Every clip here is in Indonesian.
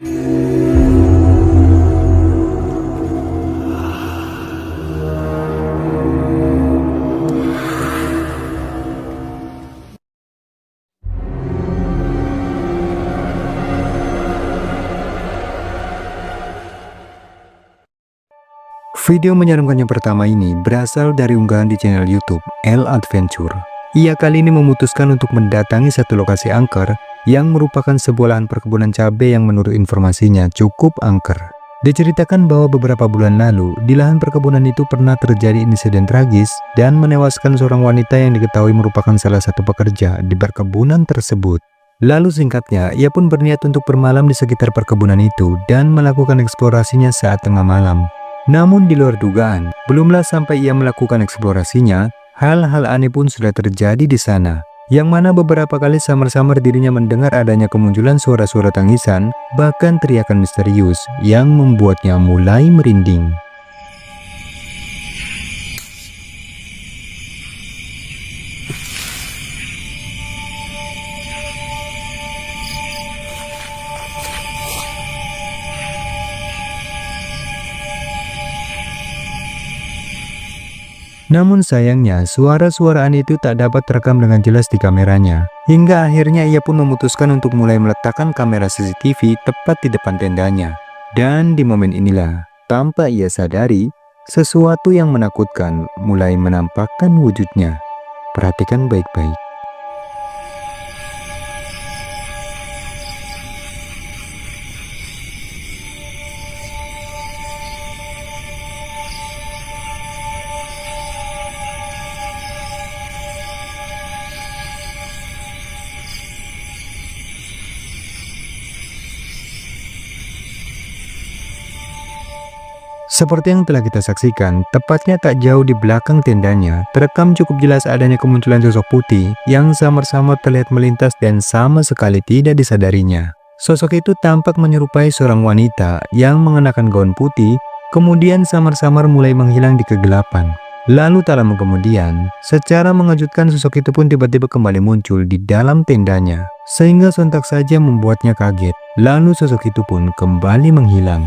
Video menyeramkan yang pertama ini berasal dari unggahan di channel YouTube L Adventure. Ia kali ini memutuskan untuk mendatangi satu lokasi angker yang merupakan sebuah lahan perkebunan cabai yang menurut informasinya cukup angker. Diceritakan bahwa beberapa bulan lalu di lahan perkebunan itu pernah terjadi insiden tragis dan menewaskan seorang wanita yang diketahui merupakan salah satu pekerja di perkebunan tersebut. Lalu singkatnya, ia pun berniat untuk bermalam di sekitar perkebunan itu dan melakukan eksplorasinya saat tengah malam. Namun di luar dugaan, belumlah sampai ia melakukan eksplorasinya, hal-hal aneh pun sudah terjadi di sana. Yang mana beberapa kali samar-samar dirinya mendengar adanya kemunculan suara-suara tangisan, bahkan teriakan misterius yang membuatnya mulai merinding. Namun sayangnya, suara-suara aneh itu tak dapat terekam dengan jelas di kameranya. Hingga akhirnya ia pun memutuskan untuk mulai meletakkan kamera CCTV tepat di depan tendanya. Dan di momen inilah, tanpa ia sadari, sesuatu yang menakutkan mulai menampakkan wujudnya. Perhatikan baik-baik. Seperti yang telah kita saksikan, tepatnya tak jauh di belakang tendanya, terekam cukup jelas adanya kemunculan sosok putih yang samar-samar terlihat melintas dan sama sekali tidak disadarinya. Sosok itu tampak menyerupai seorang wanita yang mengenakan gaun putih, kemudian samar-samar mulai menghilang di kegelapan. Lalu tak lama kemudian, secara mengejutkan sosok itu pun tiba-tiba kembali muncul di dalam tendanya, sehingga sontak saja membuatnya kaget. Lalu sosok itu pun kembali menghilang.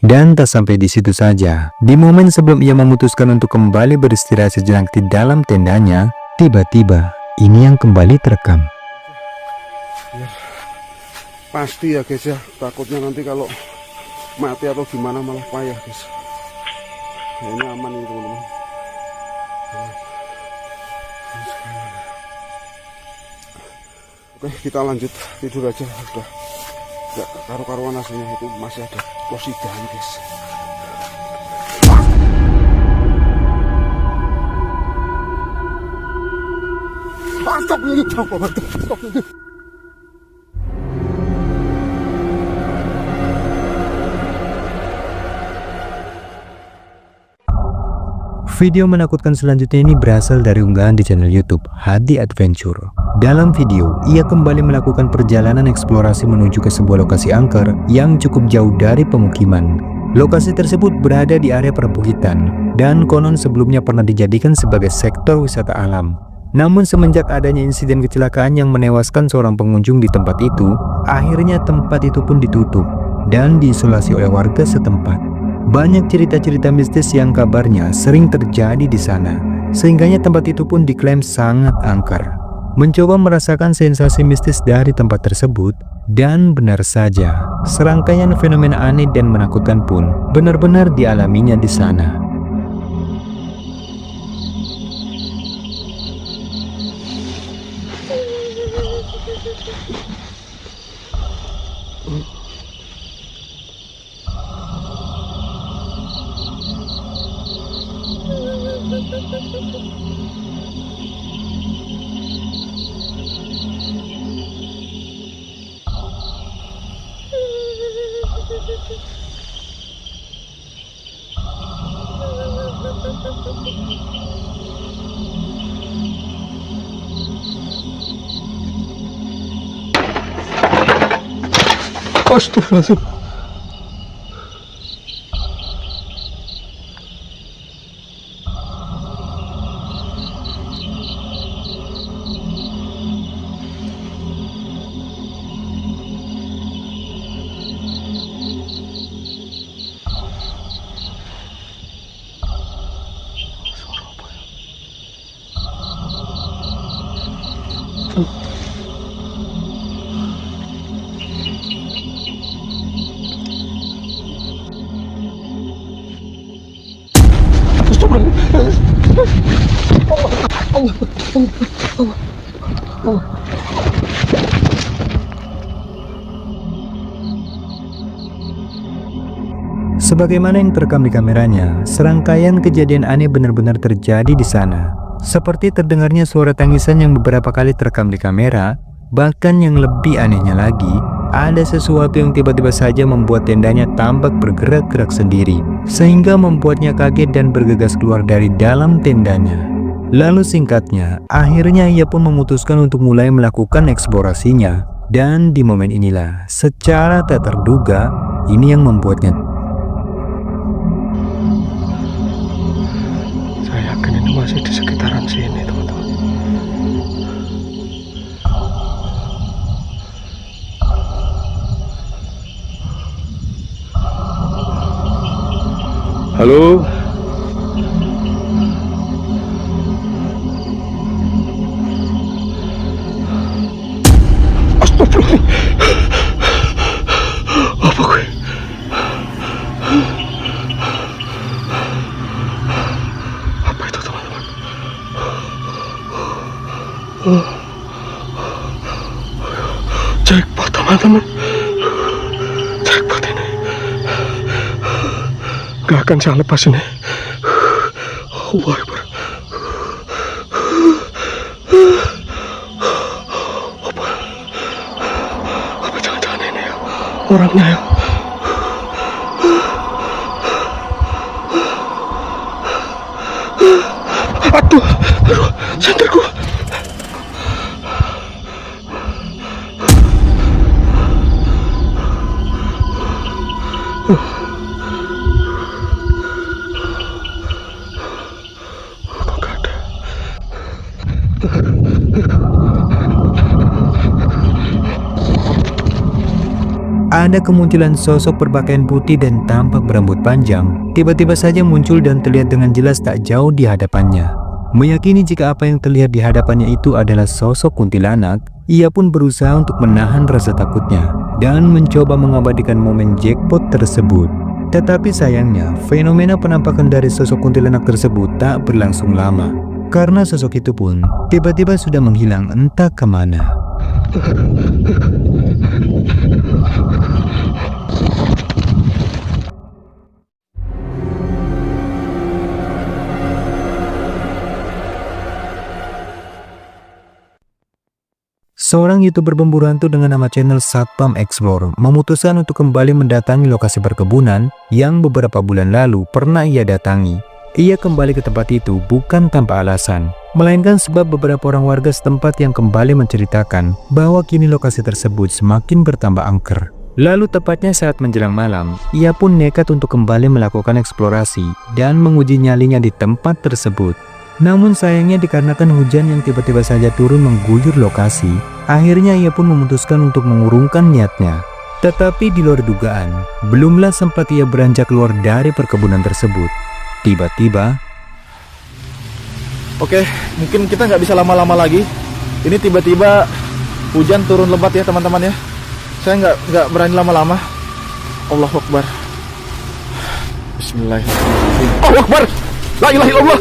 Dan tak sampai di situ saja, di momen sebelum ia memutuskan untuk kembali beristirahat sejenak di dalam tendanya, tiba-tiba ini yang kembali terekam. Ya, pasti ya guys ya, takutnya nanti kalau mati atau gimana malah payah guys. Ya, ini aman nih teman-teman. Oke, kita lanjut tidur aja. Udah gak karu-karuan aslinya, itu masih ada posidan guys. Stop ini, stop ini. Video menakutkan selanjutnya ini berasal dari unggahan di channel YouTube Hadi Adventure. Dalam video, ia kembali melakukan perjalanan eksplorasi menuju ke sebuah lokasi angker yang cukup jauh dari pemukiman. Lokasi tersebut berada di area perbukitan dan konon sebelumnya pernah dijadikan sebagai sektor wisata alam. Namun semenjak adanya insiden kecelakaan yang menewaskan seorang pengunjung di tempat itu, akhirnya tempat itu pun ditutup dan diisolasi oleh warga setempat. Banyak cerita-cerita mistis yang kabarnya sering terjadi di sana, sehingganya tempat itu pun diklaim sangat angker. Mencoba merasakan sensasi mistis dari tempat tersebut, dan benar saja, serangkaian fenomena aneh dan menakutkan pun benar-benar dialaminya di sana. Astagfirullahaladzim. Sebagaimana yang terekam di kameranya, serangkaian kejadian aneh benar-benar terjadi di sana. Seperti terdengarnya suara tangisan yang beberapa kali terekam di kamera, bahkan yang lebih anehnya lagi, ada sesuatu yang tiba-tiba saja membuat tendanya tampak bergerak-gerak sendiri, sehingga membuatnya kaget dan bergegas keluar dari dalam tendanya. Lalu singkatnya, akhirnya ia pun memutuskan untuk mulai melakukan eksplorasinya. Dan di momen inilah, secara tak terduga, ini yang membuatnya Ini masih di sekitaran sini, teman-teman. Halo. Astagfirullah. Apa gue? Jackpot, teman-teman. Jackpot ini. Gak akan saya lepas ini. Allahu Akbar. Apa jangan-jangan ini ya orangnya ya? Aduh, senterku. Ada kemunculan sosok berpakaian putih dan tampak berambut panjang, tiba-tiba saja muncul dan terlihat dengan jelas tak jauh di hadapannya. Meyakini jika apa yang terlihat di hadapannya itu adalah sosok kuntilanak, ia pun berusaha untuk menahan rasa takutnya dan mencoba mengabadikan momen jackpot tersebut. Tetapi sayangnya, fenomena penampakan dari sosok kuntilanak tersebut tak berlangsung lama, karena sosok itu pun tiba-tiba sudah menghilang entah kemana. Seorang YouTuber berburu hantu dengan nama channel Satpam Explore memutuskan untuk kembali mendatangi lokasi perkebunan yang beberapa bulan lalu pernah ia datangi. Ia kembali ke tempat itu bukan tanpa alasan, melainkan sebab beberapa orang warga setempat yang kembali menceritakan bahwa kini lokasi tersebut semakin bertambah angker. Lalu tepatnya saat menjelang malam, ia pun nekat untuk kembali melakukan eksplorasi dan menguji nyalinya di tempat tersebut. Namun sayangnya dikarenakan hujan yang tiba-tiba saja turun mengguyur lokasi, akhirnya ia pun memutuskan untuk mengurungkan niatnya. Tetapi di luar dugaan, belumlah sempat ia beranjak keluar dari perkebunan tersebut, tiba-tiba... Oke, mungkin kita nggak bisa lama-lama lagi. Ini tiba-tiba hujan turun lebat ya teman-teman ya. Saya nggak berani lama-lama. Allahu Akbar. Bismillahirrahmanirrahim. Allahu Akbar. La ilaha illallah.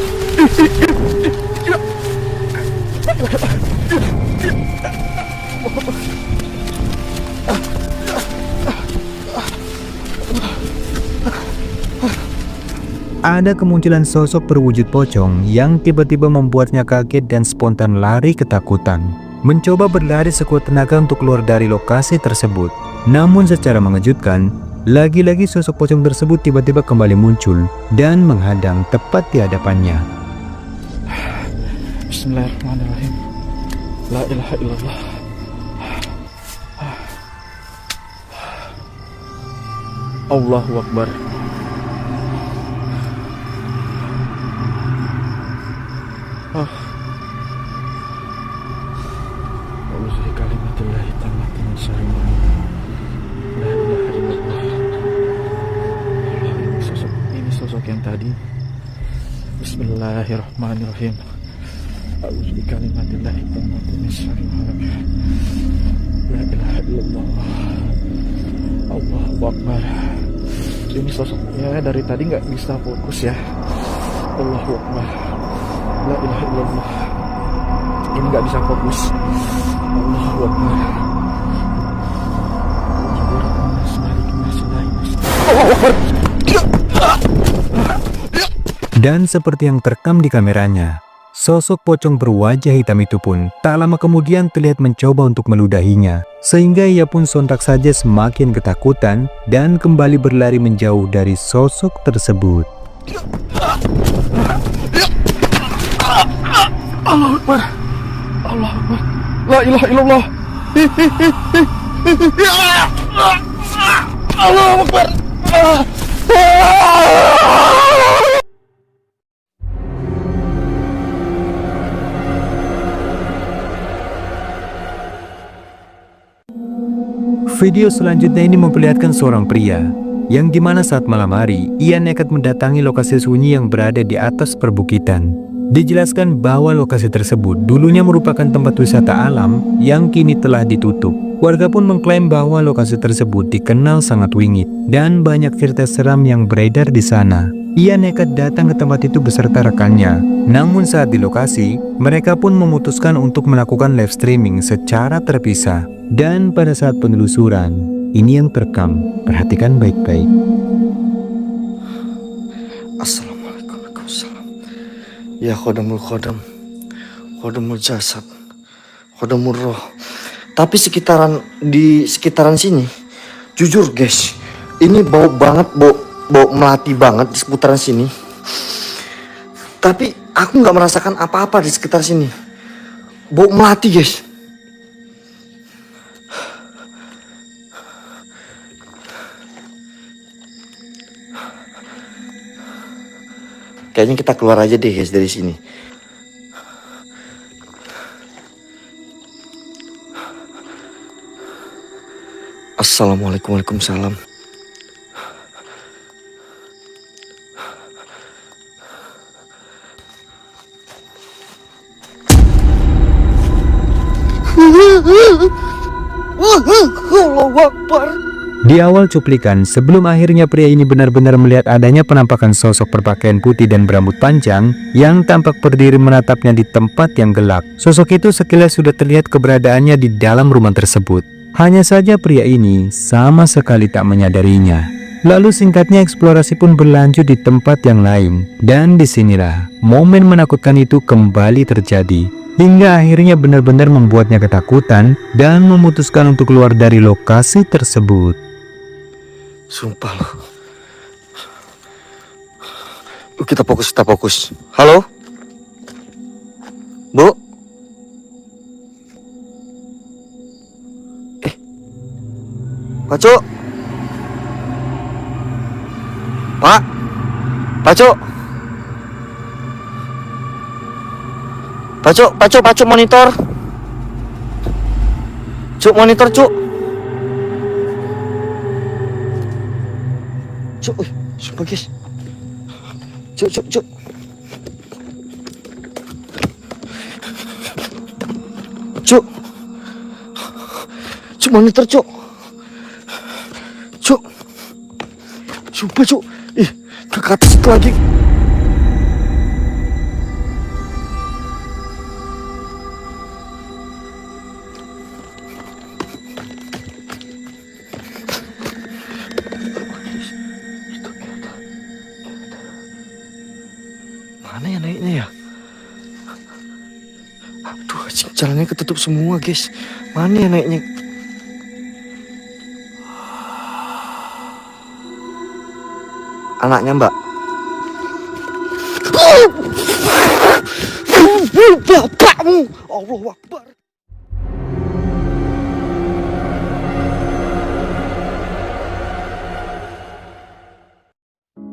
ada kemunculan sosok berwujud pocong yang tiba-tiba membuatnya kaget dan spontan lari ketakutan. Mencoba berlari sekuat tenaga untuk keluar dari lokasi tersebut. Namun secara mengejutkan, lagi-lagi sosok pocong tersebut tiba-tiba kembali muncul dan menghadang tepat di hadapannya. Bismillahirrahmanirrahim. La ilaha illallah. Allahu Akbar. A'udzu kalimatillahi tammati min syarri ma la ilaha illallah. Ini sosok yang tadi. Bismillahirrahmanirrahim. A'udzu kalimatillahi tammati min syarri ma la ilaha illallah. Allahu Akbar. Ini sosoknya dari tadi nggak bisa fokus ya. Allahu Akbar. La ilaha illallah. Ini nggak bisa fokus. Allahu Akbar. Dan seperti yang terekam di kameranya, sosok pocong berwajah hitam itu pun tak lama kemudian terlihat mencoba untuk meludahinya, sehingga ia pun sontak saja semakin ketakutan dan kembali berlari menjauh dari sosok tersebut. Allahu Akbar. Allahu Akbar. La ilaha illallah. Allahu Akbar. Video selanjutnya ini memperlihatkan seorang pria yang dimana saat malam hari ia nekat mendatangi lokasi sunyi yang berada di atas perbukitan. Dijelaskan bahwa lokasi tersebut dulunya merupakan tempat wisata alam yang kini telah ditutup. Warga pun mengklaim bahwa lokasi tersebut dikenal sangat wingit dan banyak cerita seram yang beredar di sana. Ia nekat datang ke tempat itu beserta rekannya. Namun saat di lokasi, mereka pun memutuskan untuk melakukan live streaming secara terpisah. Dan pada saat penelusuran, ini yang terekam. Perhatikan baik-baik. Assalamualaikum warahmatullahi. Ya khodamul khodam, khodamul jasad, khodamul roh. Tapi di sekitaran sini, jujur guys, ini bau banget, bau melati banget di seputaran sini. Tapi aku nggak merasakan apa-apa di sekitar sini. Bau melati guys. Kayaknya kita keluar aja deh guys dari sini. Assalamualaikum warahmatullahi wabarakatuh. Allahu Akbar. Di awal cuplikan, sebelum akhirnya pria ini benar-benar melihat adanya penampakan sosok berpakaian putih dan berambut panjang yang tampak berdiri menatapnya di tempat yang gelap. Sosok itu sekilas sudah terlihat keberadaannya di dalam rumah tersebut. Hanya saja pria ini sama sekali tak menyadarinya. Lalu singkatnya eksplorasi pun berlanjut di tempat yang lain. Dan disinilah momen menakutkan itu kembali terjadi. Hingga akhirnya benar-benar membuatnya ketakutan dan memutuskan untuk keluar dari lokasi tersebut. Sumpah loh. Kita fokus. Halo? Bu? Pak Cuk? Pak? Pak Cuk? Pak Cuk monitor. Cuk monitor, Cuk. Cuk, sumpah guys. Cuk. Cuk monitor, Cuk. Sumpah, Cuk. Ih, ke atas itu lagi. Mana ya naiknya ya? Aduh, jalannya ketutup semua guys. Mana ya naiknya? Anaknya mbak. Bapakmu, Allahu Akbar.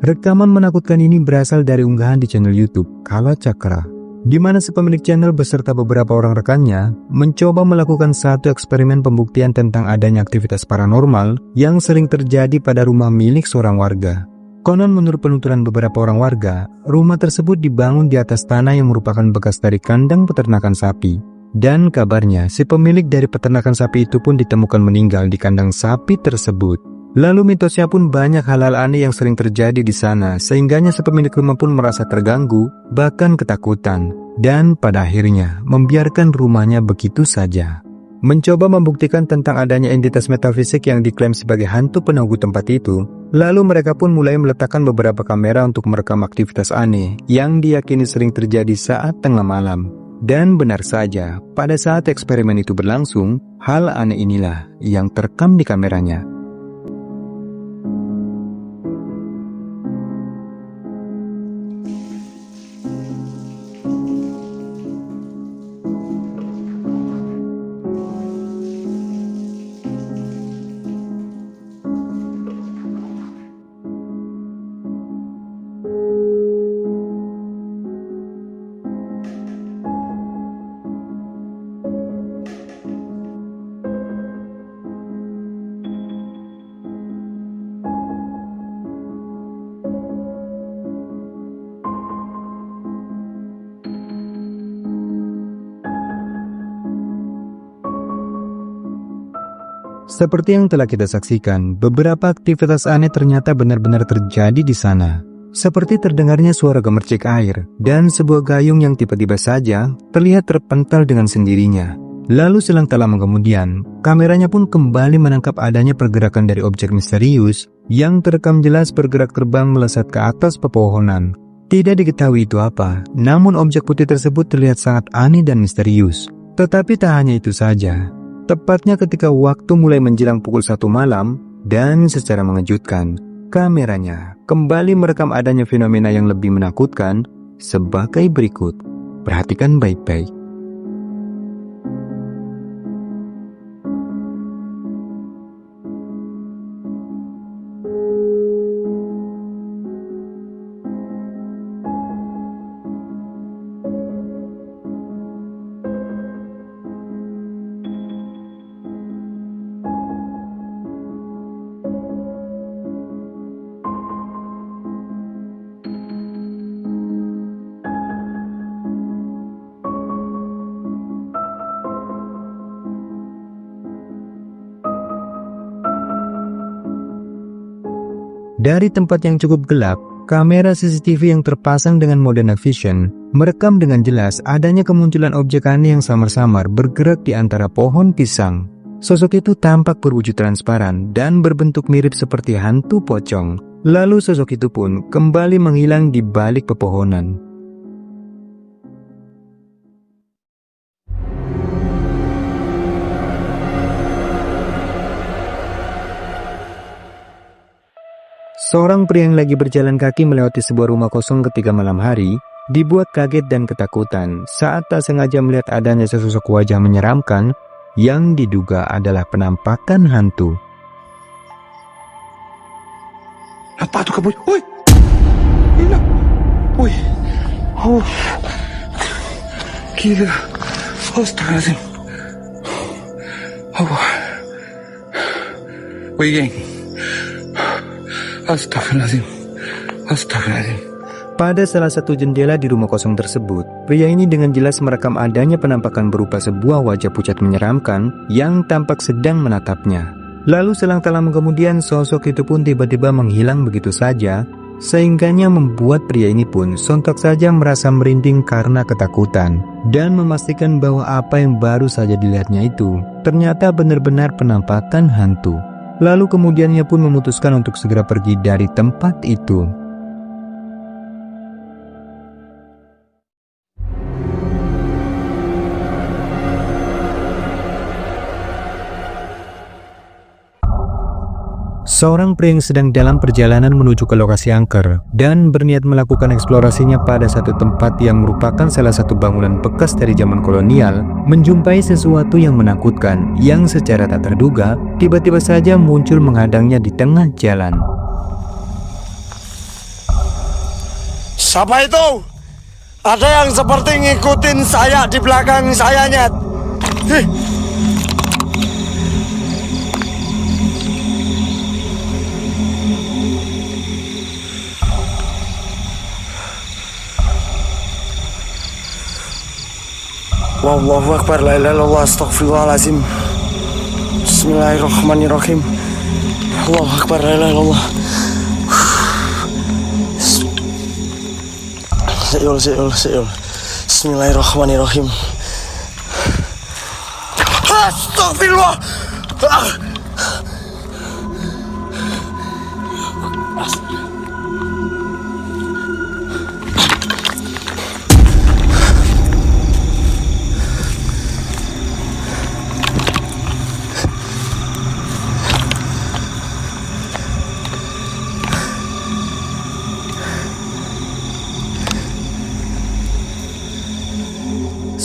Rekaman menakutkan ini berasal dari unggahan di channel YouTube Kala Cakra, di mana si pemilik channel beserta beberapa orang rekannya mencoba melakukan satu eksperimen pembuktian tentang adanya aktivitas paranormal yang sering terjadi pada rumah milik seorang warga. Konon menurut penuturan beberapa orang warga, rumah tersebut dibangun di atas tanah yang merupakan bekas dari kandang peternakan sapi. Dan kabarnya si pemilik dari peternakan sapi itu pun ditemukan meninggal di kandang sapi tersebut. Lalu mitosnya pun banyak hal-hal aneh yang sering terjadi di sana, sehingganya si pemilik rumah pun merasa terganggu, bahkan ketakutan, dan pada akhirnya membiarkan rumahnya begitu saja. Mencoba membuktikan tentang adanya entitas metafisik yang diklaim sebagai hantu penunggu tempat itu, lalu mereka pun mulai meletakkan beberapa kamera untuk merekam aktivitas aneh yang diyakini sering terjadi saat tengah malam. Dan benar saja, pada saat eksperimen itu berlangsung, hal aneh inilah yang terekam di kameranya. Seperti yang telah kita saksikan, beberapa aktivitas aneh ternyata benar-benar terjadi di sana. Seperti terdengarnya suara gemercik air, dan sebuah gayung yang tiba-tiba saja terlihat terpental dengan sendirinya. Lalu selang tak lama kemudian, kameranya pun kembali menangkap adanya pergerakan dari objek misterius yang terekam jelas bergerak terbang melesat ke atas pepohonan. Tidak diketahui itu apa, namun objek putih tersebut terlihat sangat aneh dan misterius. Tetapi tak hanya itu saja. Tepatnya ketika waktu mulai menjelang pukul 1 malam, dan secara mengejutkan, kameranya kembali merekam adanya fenomena yang lebih menakutkan sebagai berikut. Perhatikan baik-baik. Dari tempat yang cukup gelap, kamera CCTV yang terpasang dengan mode night vision merekam dengan jelas adanya kemunculan objek aneh yang samar-samar bergerak di antara pohon pisang. Sosok itu tampak berwujud transparan dan berbentuk mirip seperti hantu pocong. Lalu sosok itu pun kembali menghilang di balik pepohonan. Seorang pria yang lagi berjalan kaki melewati sebuah rumah kosong ketika malam hari, dibuat kaget dan ketakutan saat tak sengaja melihat adanya sesosok wajah menyeramkan yang diduga adalah penampakan hantu. Apa tuh kamu? Woi! Gila! Woi! Oh! Gila! Astagfirullahaladzim! Allah! Woi geng! Astagfirullahaladzim! Astagfirullahaladzim! Pada salah satu jendela di rumah kosong tersebut, pria ini dengan jelas merekam adanya penampakan berupa sebuah wajah pucat menyeramkan yang tampak sedang menatapnya. Lalu selang tak lama kemudian sosok itu pun tiba-tiba menghilang begitu saja, sehingganya membuat pria ini pun sontak saja merasa merinding karena ketakutan dan memastikan bahwa apa yang baru saja dilihatnya itu ternyata benar-benar penampakan hantu. Lalu kemudian ia pun memutuskan untuk segera pergi dari tempat itu. Seorang pria yang sedang dalam perjalanan menuju ke lokasi angker dan berniat melakukan eksplorasinya pada satu tempat yang merupakan salah satu bangunan bekas dari zaman kolonial, menjumpai sesuatu yang menakutkan yang secara tak terduga tiba-tiba saja muncul menghadangnya di tengah jalan. Siapa itu? Ada yang seperti ngikutin saya di belakang saya, Nyet. Wallahu akbar, la ilaha illallah, astaghfirullahalazim. Bismillahirrahmanirrahim. Allahu akbar, la ilaha illallah. Seul. Bismillahirrahmanirrahim. Astagfirullah.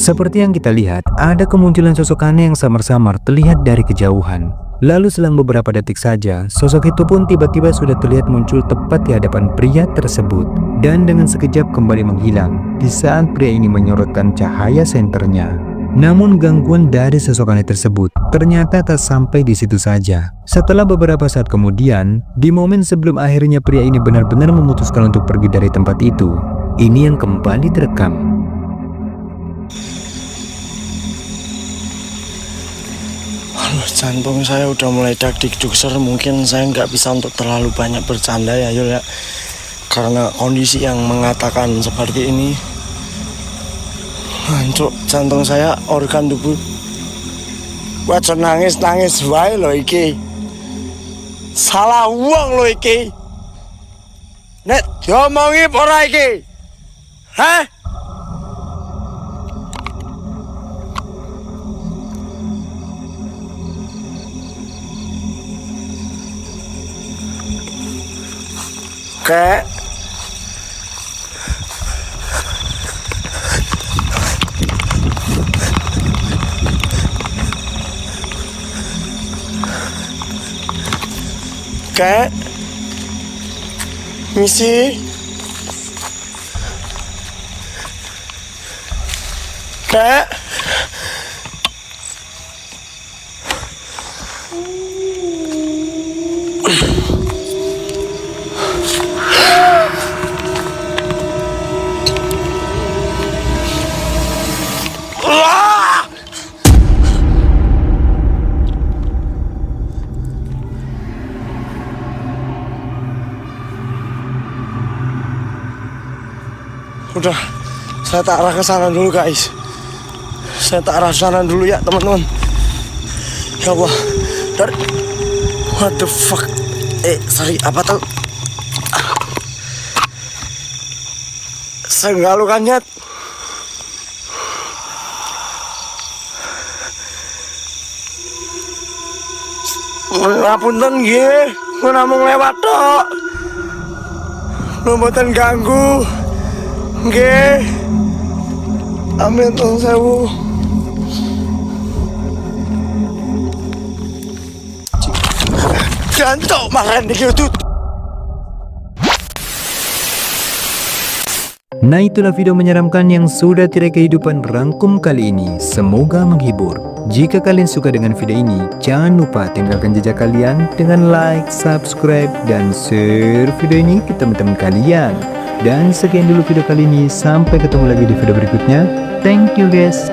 Seperti yang kita lihat, ada kemunculan sosok aneh yang samar-samar terlihat dari kejauhan. Lalu selang beberapa detik saja, sosok itu pun tiba-tiba sudah terlihat muncul tepat di hadapan pria tersebut. Dan dengan sekejap kembali menghilang, di saat pria ini menyorotkan cahaya senternya. Namun gangguan dari sosok aneh tersebut ternyata tak sampai di situ saja. Setelah beberapa saat kemudian, di momen sebelum akhirnya pria ini benar-benar memutuskan untuk pergi dari tempat itu, ini yang kembali terekam. Jantung saya udah mulai dak-dik-dukser. Mungkin saya nggak bisa untuk terlalu banyak bercanda ya Yul ya, karena kondisi yang mengatakan seperti ini. Hancur jantung saya, organ tubuh. Wah, nangis wae lo iki. Salah uang lo iki. Nek diomongi ora iki. Hah? Kek. Kek. Misi. Kek. Udah, saya tak arah ke sana dulu guys. Saya tak arah sana dulu ya teman-teman. Ya Allah, dari what the fuck? Sorry, apa tuh? Senggalukannya. Ngapunten nggih, namung lewat tok. Mboten ganggu. Nggih. Amin tong sewu. Jantok makan iki utut. Nah, itulah video menyeramkan yang sudah Tirai Kehidupan rangkum kali ini. Semoga menghibur. Jika kalian suka dengan video ini, jangan lupa tinggalkan jejak kalian dengan like, subscribe, dan share video ini ke teman-teman kalian. Dan sekian dulu video kali ini, sampai ketemu lagi di video berikutnya. Thank you guys.